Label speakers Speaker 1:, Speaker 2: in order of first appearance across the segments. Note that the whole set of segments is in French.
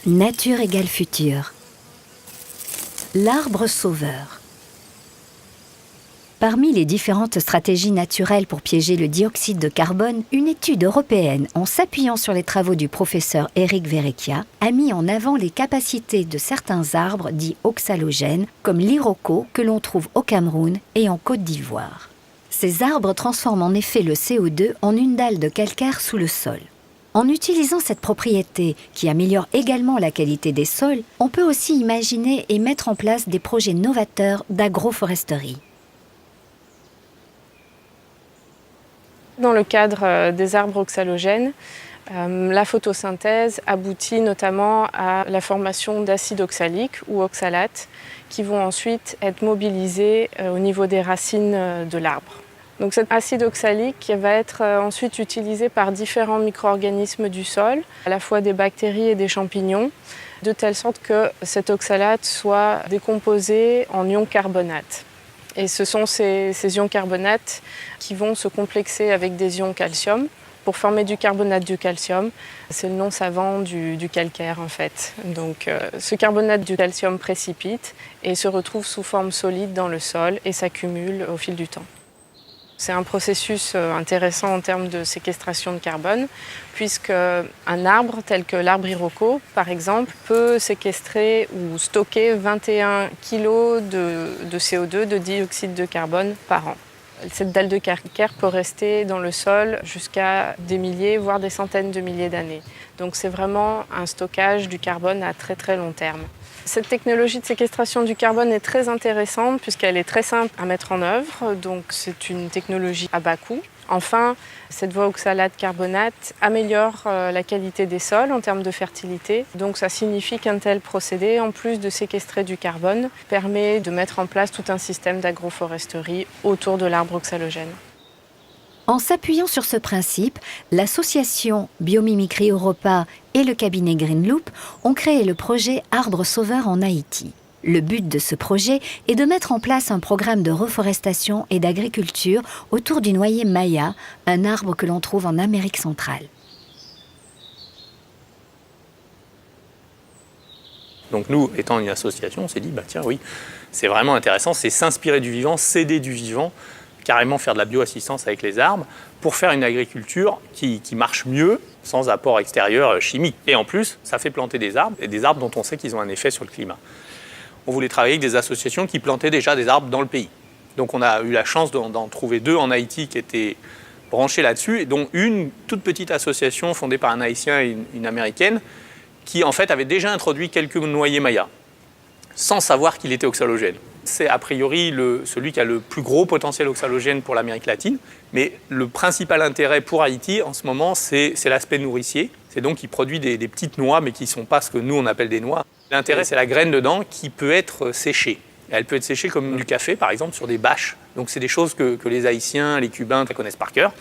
Speaker 1: Nature égale futur. L'arbre sauveur. Parmi les différentes stratégies naturelles pour piéger le dioxyde de carbone, une étude européenne, en s'appuyant sur les travaux du professeur Eric Verrecchia, a mis en avant les capacités de certains arbres dits oxalogènes, comme l'iroko que l'on trouve au Cameroun et en Côte d'Ivoire. Ces arbres transforment en effet le CO2 en une dalle de calcaire sous le sol. En utilisant cette propriété, qui améliore également la qualité des sols, on peut aussi imaginer et mettre en place des projets novateurs d'agroforesterie.
Speaker 2: Dans le cadre des arbres oxalogènes, la photosynthèse aboutit notamment à la formation d'acides oxaliques ou oxalates qui vont ensuite être mobilisés au niveau des racines de l'arbre. Donc cet acide oxalique va être ensuite utilisé par différents micro-organismes du sol, à la fois des bactéries et des champignons, de telle sorte que cet oxalate soit décomposé en ions carbonates. Et ce sont ces ions carbonates qui vont se complexer avec des ions calcium pour former du carbonate du calcium. C'est le nom savant du calcaire en fait. Donc ce carbonate du calcium précipite et se retrouve sous forme solide dans le sol et s'accumule au fil du temps. C'est un processus intéressant en termes de séquestration de carbone, puisque un arbre tel que l'arbre iroko, par exemple, peut séquestrer ou stocker 21 kg de CO2, de dioxyde de carbone par an. Cette dalle de calcaire peut rester dans le sol jusqu'à des milliers, voire des centaines de milliers d'années. Donc c'est vraiment un stockage du carbone à très très long terme. Cette technologie de séquestration du carbone est très intéressante puisqu'elle est très simple à mettre en œuvre, donc c'est une technologie à bas coût. Enfin, cette voie oxalate-carbonate améliore la qualité des sols en termes de fertilité. Donc ça signifie qu'un tel procédé, en plus de séquestrer du carbone, permet de mettre en place tout un système d'agroforesterie autour de l'arbre oxalogène.
Speaker 1: En s'appuyant sur ce principe, l'association Biomimicry Europa et le cabinet Greenloop ont créé le projet Arbre Sauveur en Haïti. Le but de ce projet est de mettre en place un programme de reforestation et d'agriculture autour du noyer maya, un arbre que l'on trouve en Amérique centrale.
Speaker 3: Donc nous, étant une association, on s'est dit, tiens oui, c'est vraiment intéressant, c'est s'inspirer du vivant, s'aider du vivant, carrément faire de la bioassistance avec les arbres pour faire une agriculture qui marche mieux sans apport extérieur chimique. Et en plus, ça fait planter des arbres, et des arbres dont on sait qu'ils ont un effet sur le climat. On voulait travailler avec des associations qui plantaient déjà des arbres dans le pays. Donc on a eu la chance d'en trouver deux en Haïti qui étaient branchés là-dessus, et dont une toute petite association fondée par un Haïtien et une Américaine qui en fait avait déjà introduit quelques noyers mayas, sans savoir qu'il était oxalogène. C'est a priori celui qui a le plus gros potentiel oxalogène pour l'Amérique latine. Mais le principal intérêt pour Haïti en ce moment, c'est l'aspect nourricier. C'est donc qu'il produit des petites noix, mais qui ne sont pas ce que nous on appelle des noix. L'intérêt, c'est la graine dedans qui peut être séchée. Elle peut être séchée comme du café, par exemple, sur des bâches. Donc c'est des choses que les Haïtiens, les Cubains connaissent par cœur.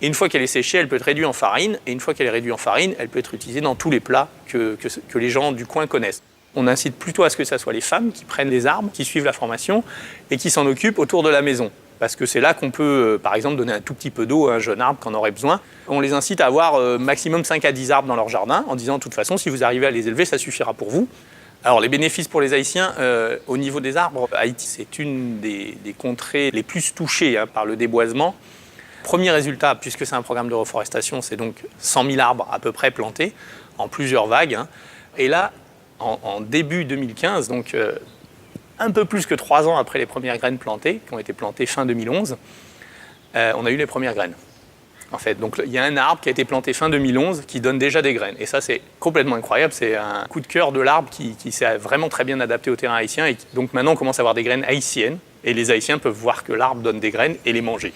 Speaker 3: Et une fois qu'elle est séchée, elle peut être réduite en farine. Et une fois qu'elle est réduite en farine, elle peut être utilisée dans tous les plats que les gens du coin connaissent. On incite plutôt à ce que ce soit les femmes qui prennent les arbres, qui suivent la formation et qui s'en occupent autour de la maison. Parce que c'est là qu'on peut, par exemple, donner un tout petit peu d'eau à un jeune arbre qui en aurait besoin. On les incite à avoir maximum 5 à 10 arbres dans leur jardin en disant, de toute façon, si vous arrivez à les élever, ça suffira pour vous. Alors, les bénéfices pour les Haïtiens, au niveau des arbres, Haïti, c'est une des contrées les plus touchées par le déboisement. Premier résultat, puisque c'est un programme de reforestation, c'est donc 100 000 arbres à peu près plantés en plusieurs vagues. Et là, en début 2015, donc un peu plus que 3 ans après les premières graines plantées, qui ont été plantées fin 2011, on a eu les premières graines. En fait, donc il y a un arbre qui a été planté fin 2011 qui donne déjà des graines. Et ça, c'est complètement incroyable. C'est un coup de cœur de l'arbre qui s'est vraiment très bien adapté au terrain haïtien. Et donc maintenant, on commence à avoir des graines haïtiennes. Et les Haïtiens peuvent voir que l'arbre donne des graines et les manger.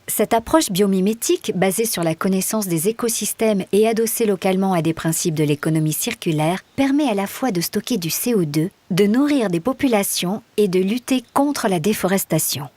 Speaker 1: Cette approche biomimétique, basée sur la connaissance des écosystèmes et adossée localement à des principes de l'économie circulaire, permet à la fois de stocker du CO2, de nourrir des populations et de lutter contre la déforestation.